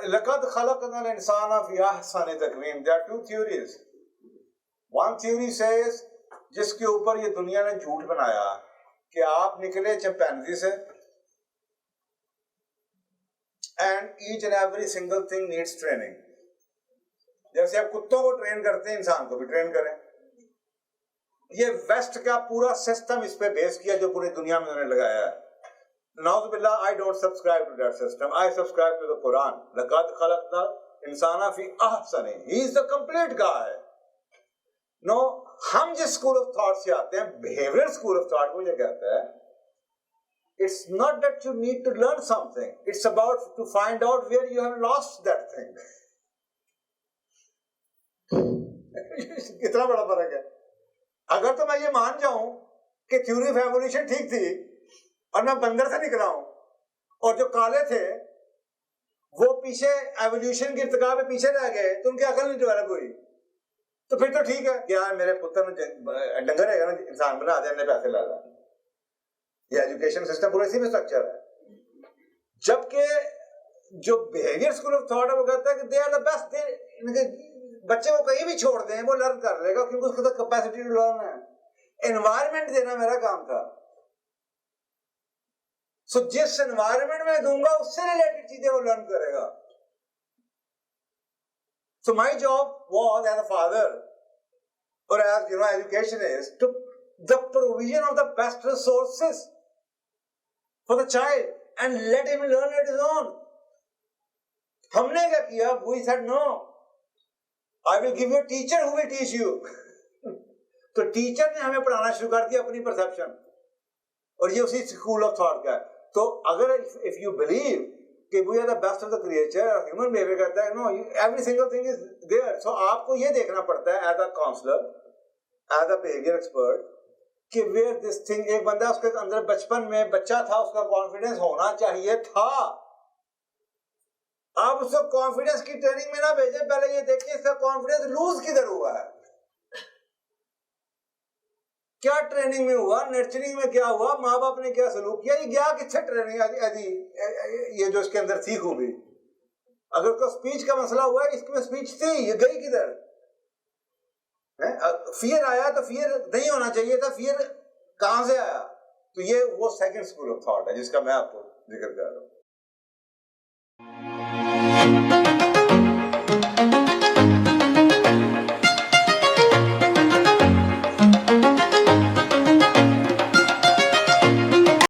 लक़द ख़लक़नल इंसान फ़ी अहसनि तक़वीम। There are two theories. One theory says जिसके ऊपर ये दुनिया ने झूठ बनाया कि आप निकले चिंपैंजी से and each and every single thing needs training. जैसे आप कुत्तों को ट्रेन करते हैं, इंसान को भी ट्रेन करें। ये वेस्ट का पूरा सिस्टम इस पे बेस किया जो पूरी दुनिया में उन्होंने लगाया है। नाउज़ुबिल्लाह, I don't subscribe to that system. I subscribe to the Quran. लक़द ख़लक़नल इंसान फ़ी अहसनि। He is the complete guy. No, हम जिस स्कूल ऑफ थॉट से आते हैं, बिहेवियरल स्कूल ऑफ थॉट को ये कहता है, it's not that you need to learn something. It's about to find out where you have lost that thing. कितना बड़ा फर्क है। अगर तो मैं ये मान जाऊं कि थ्योरी ऑफ एवोल्यूशन ठीक थी और मैं बंदर से निकला हूं और जो काले थे वो पीछे एवोल्यूशन की इर्तिका में पीछे रह गए तो उनकी अकल नहीं डेवलप हुई, तो फिर तो ठीक है कि हाँ मेरे पुत्र ने डंगर है ना, इंसान बना दे, पैसे ला ला। ये एजुकेशन सिस्टम पूरा इसी में स्ट्रक्चर है। जबकि जो बिहेवियर स्कूल ऑफ थॉट है वो कहता है कि दे आर द बेस्ट। बच्चे को कहीं भी छोड़ दें वो लर्न कर लेगा क्योंकि उसके साथ कैपेसिटी टू लर्न है। एनवायरनमेंट देना मेरा काम था। सो जिस एनवायरनमेंट में दूंगा उससे रिलेटेड चीजें वो लर्न करेगा। So my job was as a father, or as education is to the provision of the best resources for the child and let him learn at his own. हमने क्या किया? We said no. I will give you a teacher who will teach you. तो teacher ने हमें पढ़ाना शुरू कर दिया अपनी परसेप्शन, और ये उसी स्कूल ऑफ थॉट का है। तो अगर if you believe कि we are the best of the creature, human behavior कहता है no, every single thing is there. So आपको ये देखना पड़ता है as a counselor, as a behavior expert कि where this thing, एक बंदा उसके अंदर बचपन में बच्चा था, उसका कॉन्फिडेंस होना चाहिए था। आप उसको कॉन्फिडेंस की ट्रेनिंग में ना भेजें, पहले ये देखिए इसका कॉन्फिडेंस लूज किधर हुआ है, क्या ट्रेनिंग में हुआ, नर्चरिंग में क्या हुआ, माँ बाप ने क्या सलूक किया, ये गया किससे ट्रेनिंग ये जो इसके अंदर थी खूबी। अगर कोई स्पीच का मसला हुआ है, इसमें स्पीच थी, ये गई किधर? फियर आया तो फियर नहीं होना चाहिए था, फियर कहां से आया? तो ये वो सेकंड स्कूल ऑफ थॉट है जिसका मैं आपको जिक्र कर रहा हूं।